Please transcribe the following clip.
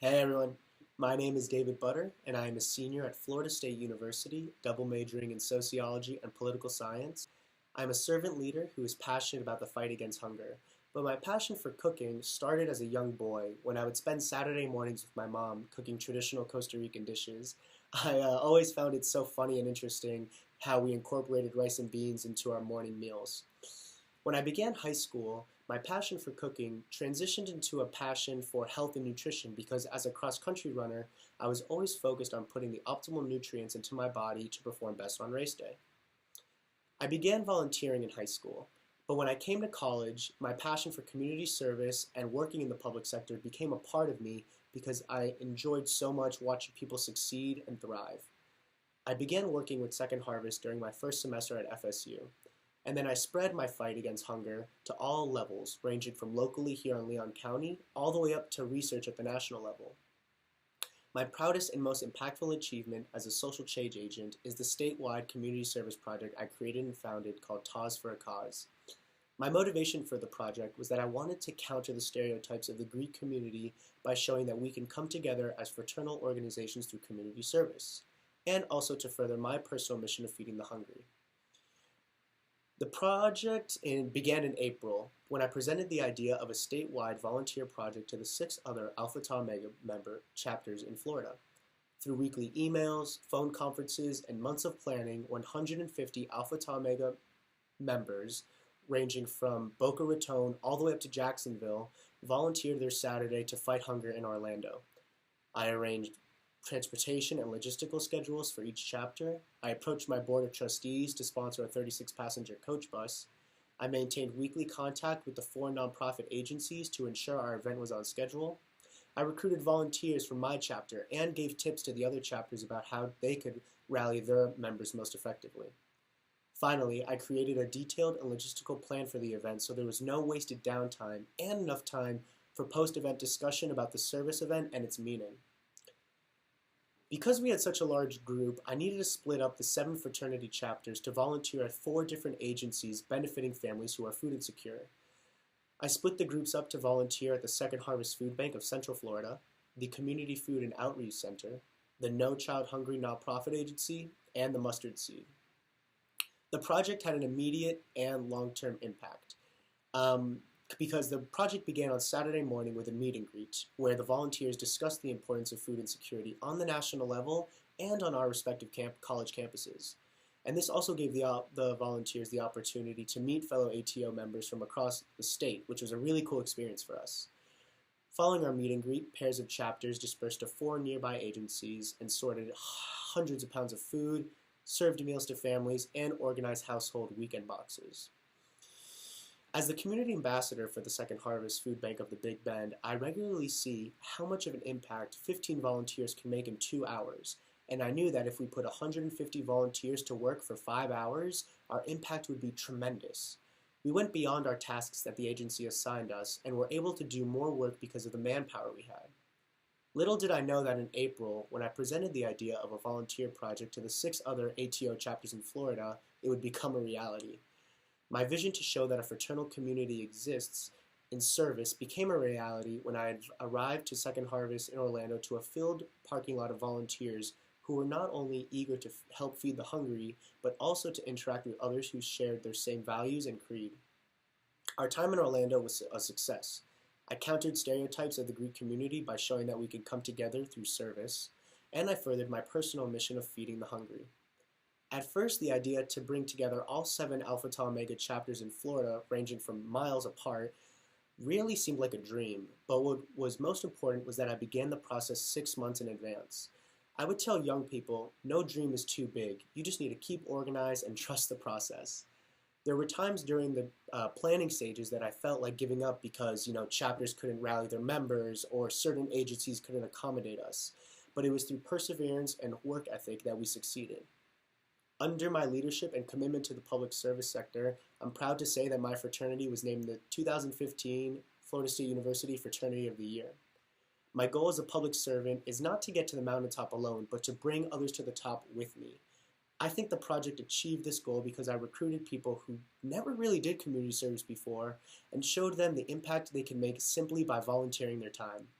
Hey everyone, my name is David Butter, and I am a senior at Florida State University, double majoring in sociology and political science. I'm a servant leader who is passionate about the fight against hunger, but my passion for cooking started as a young boy when I would spend Saturday mornings with my mom cooking traditional Costa Rican dishes. I always found it so funny and interesting how we incorporated rice and beans into our morning meals. When I began high school, my passion for cooking transitioned into a passion for health and nutrition because as a cross-country runner, I was always focused on putting the optimal nutrients into my body to perform best on race day. I began volunteering in high school, but when I came to college, my passion for community service and working in the public sector became a part of me because I enjoyed so much watching people succeed and thrive. I began working with Second Harvest during my first semester at FSU, and then I spread my fight against hunger to all levels, ranging from locally here in Leon County all the way up to research at the national level. My proudest and most impactful achievement as a social change agent is the statewide community service project I created and founded called Taz for a Cause. My motivation for the project was that I wanted to counter the stereotypes of the Greek community by showing that we can come together as fraternal organizations through community service, and also to further my personal mission of feeding the hungry. The began in April when I presented the idea of a statewide volunteer project to the 6 other Alpha Tau Omega member chapters in Florida. Through weekly emails, phone conferences, and months of planning, 150 Alpha Tau Omega members, ranging from Boca Raton all the way up to Jacksonville, volunteered their Saturday to fight hunger in Orlando. I arranged transportation and logistical schedules for each chapter. I approached my board of trustees to sponsor a 36-passenger coach bus. I maintained weekly contact with the 4 nonprofit agencies to ensure our event was on schedule. I recruited volunteers from my chapter and gave tips to the other chapters about how they could rally their members most effectively. Finally, I created a detailed and logistical plan for the event so there was no wasted downtime and enough time for post-event discussion about the service event and its meaning. Because we had such a large group, I needed to split up the 7 fraternity chapters to volunteer at 4 different agencies benefiting families who are food insecure. I split the groups up to volunteer at the Second Harvest Food Bank of Central Florida, the Community Food and Outreach Center, the No Child Hungry nonprofit agency, and the Mustard Seed. The project had an immediate and long-term impact. Because the project began on Saturday morning with a meet and greet, where the volunteers discussed the importance of food insecurity on the national level and on our respective college campuses. And this also gave the volunteers the opportunity to meet fellow ATO members from across the state, which was a really cool experience for us. Following our meet and greet, pairs of chapters dispersed to 4 nearby agencies and sorted hundreds of pounds of food, served meals to families, and organized household weekend boxes. As the community ambassador for the Second Harvest Food Bank of the Big Bend, I regularly see how much of an impact 15 volunteers can make in 2 hours, and I knew that if we put 150 volunteers to work for 5 hours, our impact would be tremendous. We went beyond our tasks that the agency assigned us and were able to do more work because of the manpower we had. Little did I know that in April, when I presented the idea of a volunteer project to the 6 other ATO chapters in Florida, it would become a reality. My vision to show that a fraternal community exists in service became a reality when I arrived to Second Harvest in Orlando to a filled parking lot of volunteers who were not only eager to help feed the hungry, but also to interact with others who shared their same values and creed. Our time in Orlando was a success. I countered stereotypes of the Greek community by showing that we could come together through service, and I furthered my personal mission of feeding the hungry. At first, the idea to bring together all 7 Alpha Tau Omega chapters in Florida, ranging from miles apart, really seemed like a dream, but what was most important was that I began the process 6 months in advance. I would tell young people, no dream is too big, you just need to keep organized and trust the process. There were times during the planning stages that I felt like giving up because, chapters couldn't rally their members or certain agencies couldn't accommodate us, but it was through perseverance and work ethic that we succeeded. Under my leadership and commitment to the public service sector, I'm proud to say that my fraternity was named the 2015 Florida State University Fraternity of the Year. My goal as a public servant is not to get to the mountaintop alone, but to bring others to the top with me. I think the project achieved this goal because I recruited people who never really did community service before and showed them the impact they can make simply by volunteering their time.